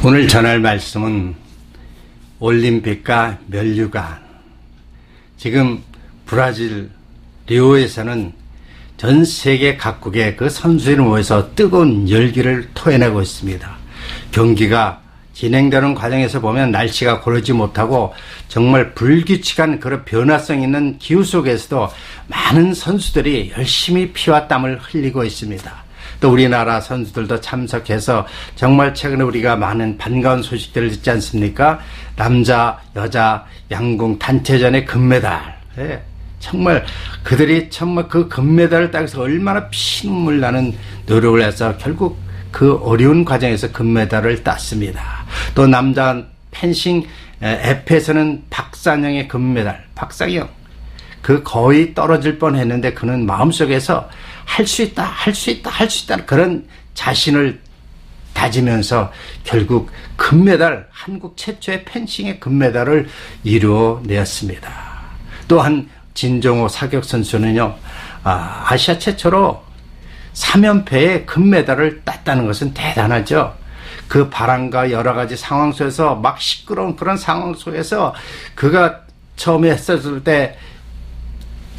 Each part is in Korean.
오늘 전할 말씀은 올림픽과 면류관. 지금 브라질 리오에서는 전 세계 각국의 그 선수들이 모여서 뜨거운 열기를 토해내고 있습니다. 경기가 진행되는 과정에서 보면 날씨가 고르지 못하고 정말 불규칙한 그런 변화성 있는 기후 속에서도 많은 선수들이 열심히 피와 땀을 흘리고 있습니다. 또 우리나라 선수들도 참석해서 정말 최근에 우리가 많은 반가운 소식들을 듣지 않습니까? 남자, 여자, 양궁 단체전의 금메달. 예, 정말 그들이 정말 그 금메달을 따기 위해서 얼마나 피눈물 나는 노력을 해서 결국 그 어려운 과정에서 금메달을 땄습니다. 또 남자 펜싱 F에서는 박상영의 금메달. 박상영. 그 거의 떨어질 뻔했는데 그는 마음속에서 할 수 있다, 할 수 있다, 할 수 있다 그런 자신을 다지면서 결국 금메달, 한국 최초의 펜싱의 금메달을 이루어내었습니다. 또한 진종호 사격 선수는요, 아시아 최초로 3연패의 금메달을 땄다는 것은 대단하죠. 그 바람과 여러 가지 상황 속에서 막 시끄러운 그런 상황 속에서 그가 처음에 했었을 때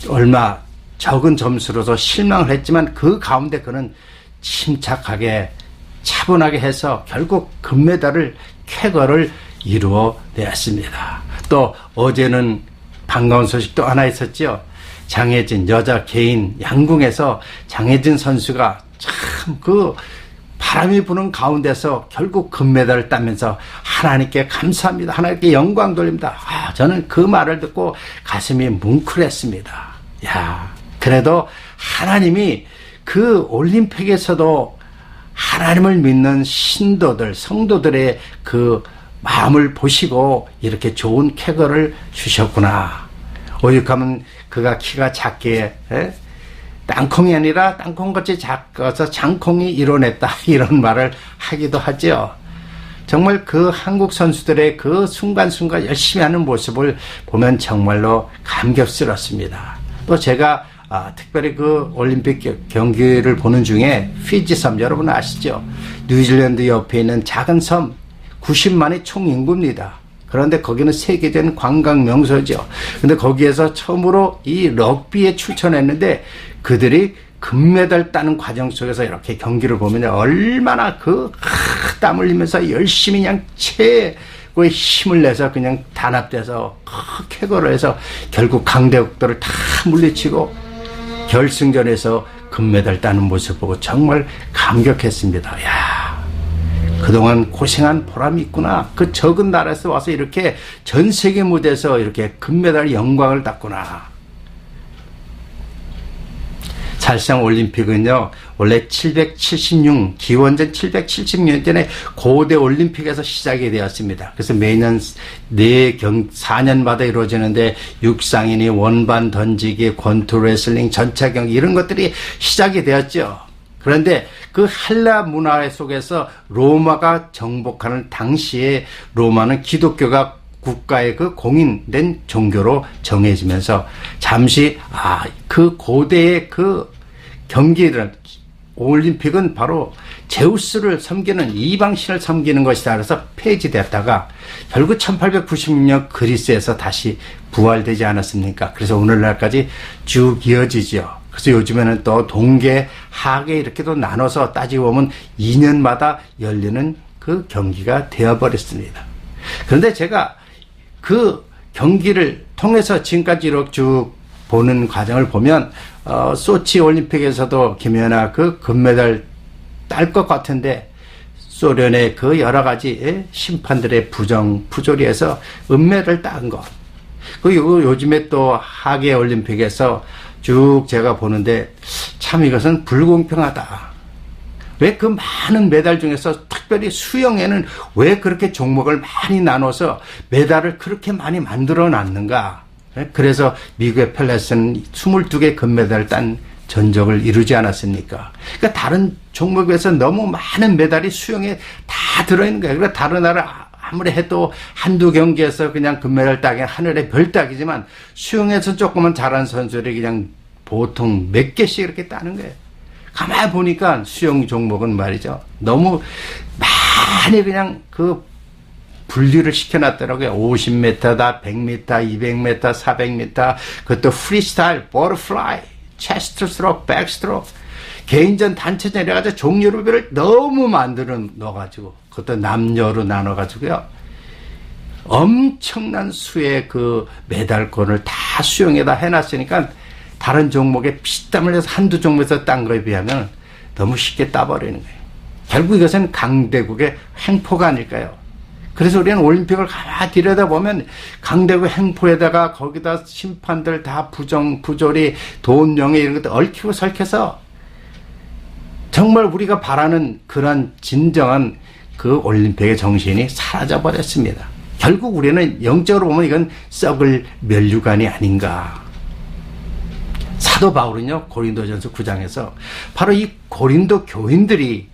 얼마 적은 점수로서 실망을 했지만 그 가운데 그는 침착하게 차분하게 해서 결국 금메달을 쾌거를 이루어내었습니다. 또 어제는 반가운 소식도 하나 있었죠. 장혜진 여자 개인 양궁에서 장혜진 선수가 참 그 바람이 부는 가운데서 결국 금메달을 따면서 하나님께 감사합니다. 하나님께 영광 돌립니다. 저는 그 말을 듣고 가슴이 뭉클했습니다. 야, 그래도 하나님이 그 올림픽에서도 하나님을 믿는 신도들, 성도들의 그 마음을 보시고 이렇게 좋은 쾌거를 주셨구나. 오죽하면 그가 키가 작게 땅콩이 아니라 땅콩같이 작아서 장콩이 이뤄냈다 이런 말을 하기도 하죠. 정말 그 한국 선수들의 그 순간순간 열심히 하는 모습을 보면 정말로 감격스럽습니다. 또 제가 특별히 그 올림픽 경기를 보는 중에 피지 섬 여러분 아시죠? 뉴질랜드 옆에 있는 작은 섬 90만의 총 인구입니다. 그런데 거기는 세계적인 관광 명소죠. 근데 거기에서 처음으로 이 럭비에 출전했는데 그들이 금메달 따는 과정 속에서 이렇게 경기를 보면 얼마나 땀 흘리면서 열심히 그냥 최고의 힘을 내서 그냥 단합돼서 쾌거를 해서 결국 강대국들을 다 물리치고 결승전에서 금메달 따는 모습 보고 정말 감격했습니다. 야, 그동안 고생한 보람이 있구나. 그 적은 나라에서 와서 이렇게 전 세계 무대에서 이렇게 금메달 영광을 땄구나. 사실상 올림픽은요, 원래 776, 기원전 776년 전에 고대 올림픽에서 시작이 되었습니다. 그래서 매년 4년마다 이루어지는데 육상이니 원반 던지기, 권투 레슬링, 전차 경기 이런 것들이 시작이 되었죠. 그런데 그 헬라 문화 속에서 로마가 정복하는 당시에 로마는 기독교가 국가의 그 공인된 종교로 정해지면서 잠시 그 고대의 그 경기를 올림픽은 바로 제우스를 섬기는 이방신을 섬기는 것이다 그래서 폐지되었다가 결국 1896년 그리스에서 다시 부활되지 않았습니까? 그래서 오늘날까지 쭉 이어지죠. 그래서 요즘에는 또 동계, 하계 이렇게 또 나눠서 따지고 보면 2년마다 열리는 그 경기가 되어버렸습니다. 그런데 제가 그 경기를 통해서 지금까지 이렇게 쭉 보는 과정을 보면 소치 올림픽에서도 김연아 그 금메달 딸 것 같은데 소련의 그 여러 가지 심판들의 부조리에서 은메달을 딴 것. 그리고 요즘에 또 하계 올림픽에서 쭉 제가 보는데 참 이것은 불공평하다. 왜 그 많은 메달 중에서 특별히 수영에는 왜 그렇게 종목을 많이 나눠서 메달을 그렇게 많이 만들어 놨는가? 그래서 미국의 펠레스는 22개 금메달을 딴 전적을 이루지 않았습니까? 그러니까 다른 종목에서 너무 많은 메달이 수영에 다 들어있는 거예요. 그러니까 다른 나라 아무리 해도 한두 경기에서 그냥 금메달 따기 하늘의 별 따기지만 수영에서 조금만 잘하는 선수들이 그냥 보통 몇 개씩 이렇게 따는 거예요. 가만히 보니까 수영 종목은 말이죠. 너무 많이 그냥 그 분류를 시켜놨더라고요. 50m다, 100m, 200m, 400m, 그것도 프리스타일, 버터플라이, 체스트 스트로크, 백스트로크, 개인전, 단체전 이래가지고 종류별을 너무 만들어 넣어가지고, 그것도 남녀로 나눠가지고요. 엄청난 수의 그 메달권을 다 수용에다 해놨으니까 다른 종목에 피땀을 내서 한두 종목에서 딴 거에 비하면 너무 쉽게 따버리는 거예요. 결국 이것은 강대국의 횡포가 아닐까요? 그래서 우리는 올림픽을 가만히 들여다보면 강대국 횡포에다가 거기다 심판들 다 부조리, 돈, 명예 이런 것들 얽히고 설켜서 정말 우리가 바라는 그런 진정한 그 올림픽의 정신이 사라져버렸습니다. 결국 우리는 영적으로 보면 이건 썩을 면류관이 아닌가. 사도 바울은요, 고린도전서 9장에서 바로 이 고린도 교인들이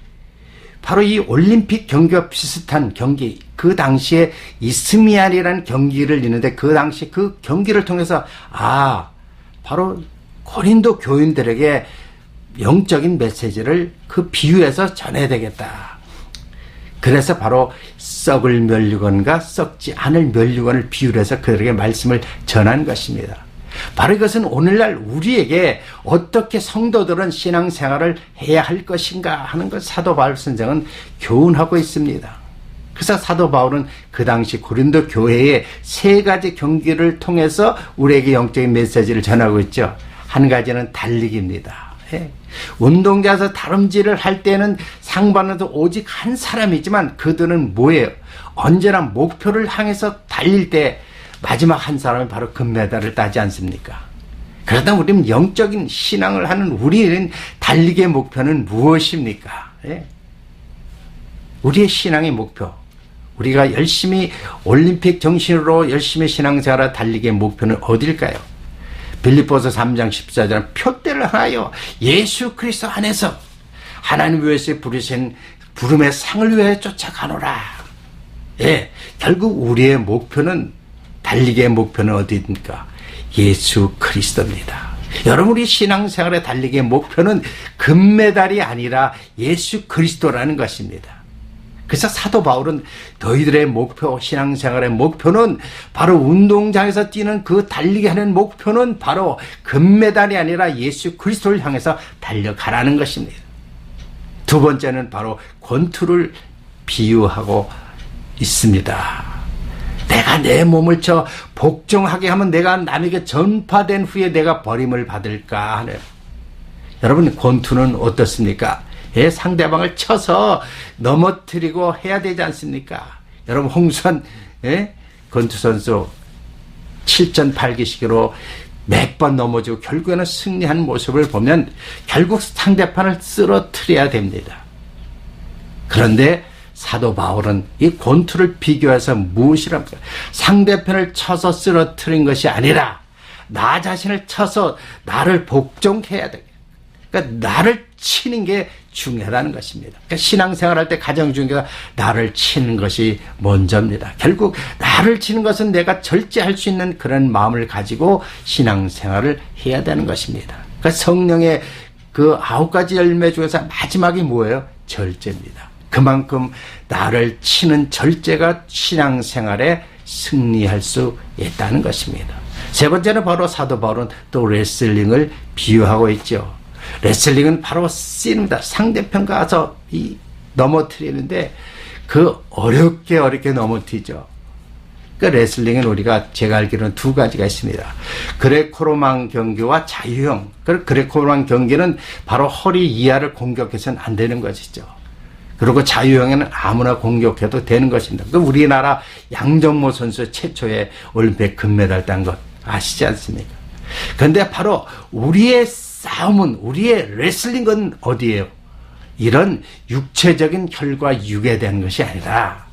바로 이 올림픽 경기와 비슷한 경기, 그 당시에 이스미안이라는 경기를 있는데 그 당시 그 경기를 통해서 바로 고린도 교인들에게 영적인 메시지를 그 비유해서 전해야 되겠다. 그래서 바로 썩을 면류관과 썩지 않을 면류관을 비유를 해서 그들에게 말씀을 전한 것입니다. 바로 이것은 오늘날 우리에게 어떻게 성도들은 신앙생활을 해야 할 것인가 하는 것 사도 바울 선생은 교훈하고 있습니다. 그래서 사도 바울은 그 당시 고린도 교회의 세 가지 경기를 통해서 우리에게 영적인 메시지를 전하고 있죠. 한 가지는 달리기입니다. 운동장에서 다름질을 할 때는 상반에도 오직 한 사람이지만 그들은 뭐예요? 언제나 목표를 향해서 달릴 때 마지막 한 사람이 바로 금메달을 따지 않습니까? 그러다 우리는 영적인 신앙을 하는 우리는 달리기의 목표는 무엇입니까? 우리의 신앙의 목표, 우리가 열심히 올림픽 정신으로 열심히 신앙생활을 달리기의 목표는 어딜까요? 빌립보서 3장 14절 표대를 하여 예수 그리스도 안에서 하나님 위에서 부르신 부름의 상을 위해 쫓아가노라. 결국 우리의 목표는 달리기의 목표는 어디입니까? 예수 그리스도입니다. 여러분 우리 신앙생활의 달리기의 목표는 금메달이 아니라 예수 그리스도라는 것입니다. 그래서 사도 바울은 너희들의 목표, 신앙생활의 목표는 바로 운동장에서 뛰는 그 달리기 하는 목표는 바로 금메달이 아니라 예수 그리스도를 향해서 달려가라는 것입니다. 두 번째는 바로 권투를 비유하고 있습니다. 내가 내 몸을 쳐 복종하게 하면 내가 남에게 전파된 후에 내가 버림을 받을까 하는. 여러분 권투는 어떻습니까? 상대방을 쳐서 넘어뜨리고 해야 되지 않습니까? 여러분 홍수환 권투 선수 7전 8기식으로 몇 번 넘어지고 결국에는 승리한 모습을 보면 결국 상대편을 쓰러뜨려야 됩니다. 그런데 사도 바울은 이 권투를 비교해서 무엇이랍니까? 상대편을 쳐서 쓰러뜨린 것이 아니라 나 자신을 쳐서 나를 복종해야 돼. 그러니까 나를 치는 게 중요하다는 것입니다. 그러니까 신앙생활할 때 가장 중요한 게 나를 치는 것이 먼저입니다. 결국 나를 치는 것은 내가 절제할 수 있는 그런 마음을 가지고 신앙생활을 해야 되는 것입니다. 그러니까 성령의 그 9가지 열매 중에서 마지막이 뭐예요? 절제입니다. 그만큼 나를 치는 절제가 신앙생활에 승리할 수 있다는 것입니다. 세 번째는 바로 사도 바울은 또 레슬링을 비유하고 있죠. 레슬링은 바로 씬입니다. 상대편 가서 넘어뜨리는데 그 어렵게 넘어뜨리죠. 그러니까 레슬링은 우리가 제가 알기로는 두 가지가 있습니다. 그레코로만 경기와 자유형. 그레코로만 경기는 바로 허리 이하를 공격해서는 안 되는 것이죠. 그리고 자유형에는 아무나 공격해도 되는 것입니다. 그 우리나라 양정모 선수 최초의 올림픽 금메달 딴 것 아시지 않습니까? 그런데 바로 우리의 싸움은 우리의 레슬링은 어디예요? 이런 육체적인 혈과 육에 대한 것이 아니라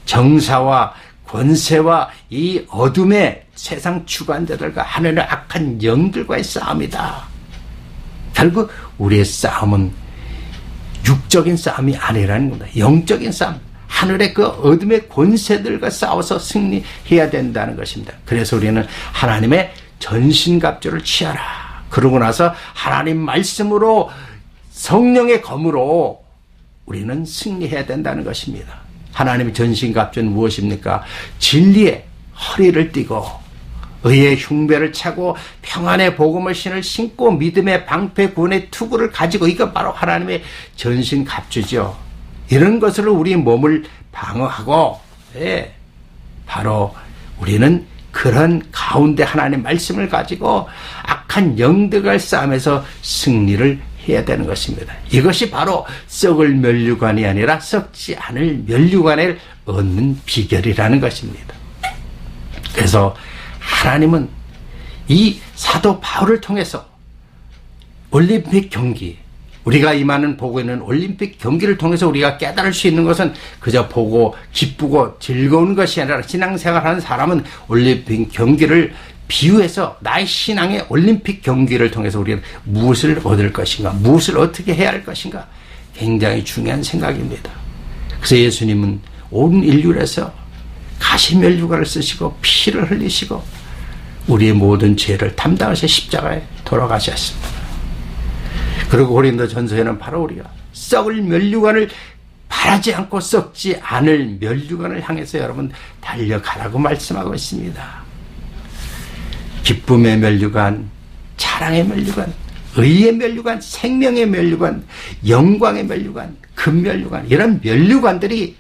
정사와 권세와 이 어둠의 세상 주관자들과 하늘의 악한 영들과의 싸움이다. 결국 우리의 싸움은 육적인 싸움이 아니라는 겁니다. 영적인 싸움. 하늘의 그 어둠의 권세들과 싸워서 승리해야 된다는 것입니다. 그래서 우리는 하나님의 전신갑주를 취하라. 그러고 나서 하나님 말씀으로 성령의 검으로 우리는 승리해야 된다는 것입니다. 하나님의 전신갑주는 무엇입니까? 진리의 허리를 띠고 의의 흉배를 차고 평안의 복음의 신을 신고 믿음의 방패 구원의 투구를 가지고, 이거 바로 하나님의 전신갑주죠. 이런 것으로 우리 몸을 방어하고, 바로 우리는 그런 가운데 하나님의 말씀을 가지고 악한 영들과의 싸움에서 승리를 해야 되는 것입니다. 이것이 바로 썩을 면류관이 아니라 썩지 않을 면류관을 얻는 비결이라는 것입니다. 그래서 하나님은 이 사도 바울을 통해서 올림픽 경기, 우리가 임하는 보고 있는 올림픽 경기를 통해서 우리가 깨달을 수 있는 것은 그저 보고 기쁘고 즐거운 것이 아니라, 신앙생활하는 사람은 올림픽 경기를 비유해서 나의 신앙의 올림픽 경기를 통해서 우리는 무엇을 얻을 것인가, 무엇을 어떻게 해야 할 것인가, 굉장히 중요한 생각입니다. 그래서 예수님은 온 인류에서 가시면류관을 쓰시고 피를 흘리시고 우리의 모든 죄를 담당하셔 십자가에 돌아가셨습니다. 그리고 고린도전서에는 바로 우리가 썩을 면류관을 바라지 않고 썩지 않을 면류관을 향해서 여러분 달려가라고 말씀하고 있습니다. 기쁨의 면류관, 자랑의 면류관, 의의 면류관, 생명의 면류관, 영광의 면류관, 금면류관, 이런 면류관들이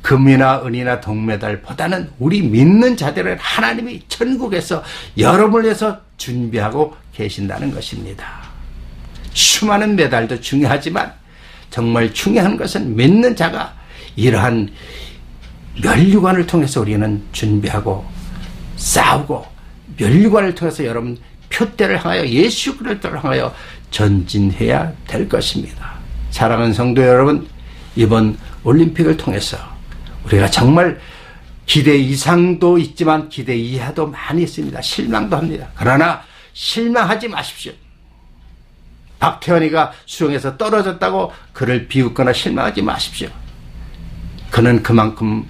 금이나 은이나 동메달보다는 우리 믿는 자들은 하나님이 천국에서 여러분을 위해서 준비하고 계신다는 것입니다. 수많은 메달도 중요하지만 정말 중요한 것은 믿는 자가 이러한 면류관을 통해서 우리는 준비하고 싸우고, 면류관을 통해서 여러분 표대를 향하여 예수 그리스도를 향하여 전진해야 될 것입니다. 사랑하는 성도 여러분, 이번 올림픽을 통해서 우리가 정말 기대 이상도 있지만 기대 이하도 많이 있습니다. 실망도 합니다. 그러나 실망하지 마십시오. 박태환이가 수영에서 떨어졌다고 그를 비웃거나 실망하지 마십시오. 그는 그만큼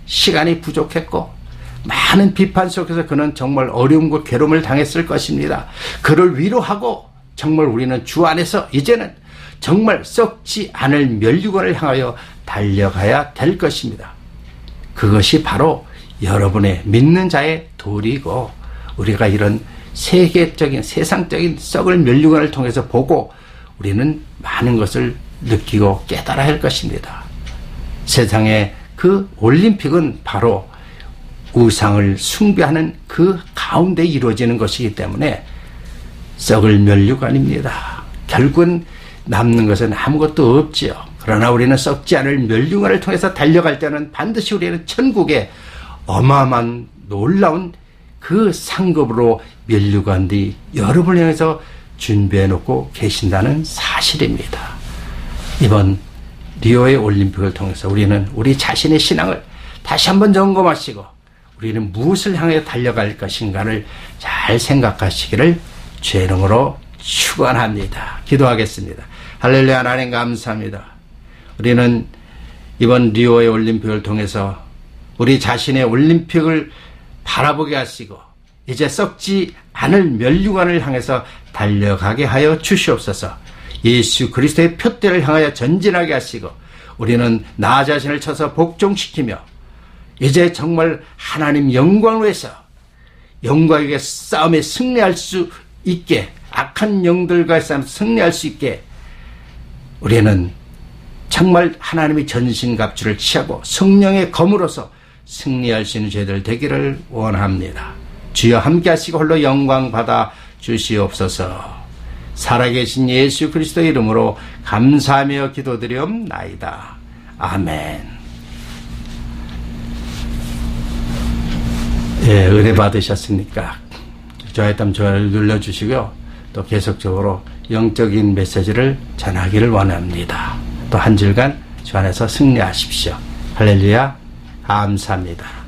시간이 부족했고 많은 비판 속에서 그는 정말 어려움과 괴로움을 당했을 것입니다. 그를 위로하고 정말 우리는 주 안에서 이제는 정말 썩지 않을 면류관을 향하여 달려가야 될 것입니다. 그것이 바로 여러분의 믿는 자의 도리고, 우리가 이런 세계적인 세상적인 썩을 면류관을 통해서 보고 우리는 많은 것을 느끼고 깨달아야 할 것입니다. 세상의 그 올림픽은 바로 우상을 숭배하는 그 가운데 이루어지는 것이기 때문에 썩을 면류관입니다. 결국은 남는 것은 아무것도 없지요. 그러나 우리는 썩지 않을 면류관을 통해서 달려갈 때는 반드시 우리는 천국에 어마어마한 놀라운 그 상급으로 면류관들이 여러분을 향해서 준비해 놓고 계신다는 사실입니다. 이번 리오의 올림픽을 통해서 우리는 우리 자신의 신앙을 다시 한번 점검하시고 우리는 무엇을 향해 달려갈 것인가를 잘 생각하시기를 주의 이름으로 축원합니다. 기도하겠습니다. 할렐루야. 하나님 감사합니다. 우리는 이번 리오의 올림픽을 통해서 우리 자신의 올림픽을 바라보게 하시고 이제 썩지 않을 면류관을 향해서 달려가게 하여 주시옵소서. 예수 그리스도의 표대를 향하여 전진하게 하시고 우리는 나 자신을 쳐서 복종시키며 이제 정말 하나님 영광을 위해서 영광에게 싸움에 승리할 수 있게, 악한 영들과의 싸움에 승리할 수 있게 우리는 정말 하나님의 전신갑주를 취하고 성령의 검으로서 승리할 수 있는 저희들 되기를 원합니다. 주여 함께 하시고 홀로 영광 받아 주시옵소서. 살아계신 예수 그리스도의 이름으로 감사하며 기도드리옵나이다. 아멘. 예, 은혜 받으셨습니까? 좋아했다면 좋아요를 눌러주시고요. 또 계속적으로 영적인 메시지를 전하기를 원합니다. 또 한 주간 주 안에서 승리하십시오. 할렐루야. 감사합니다.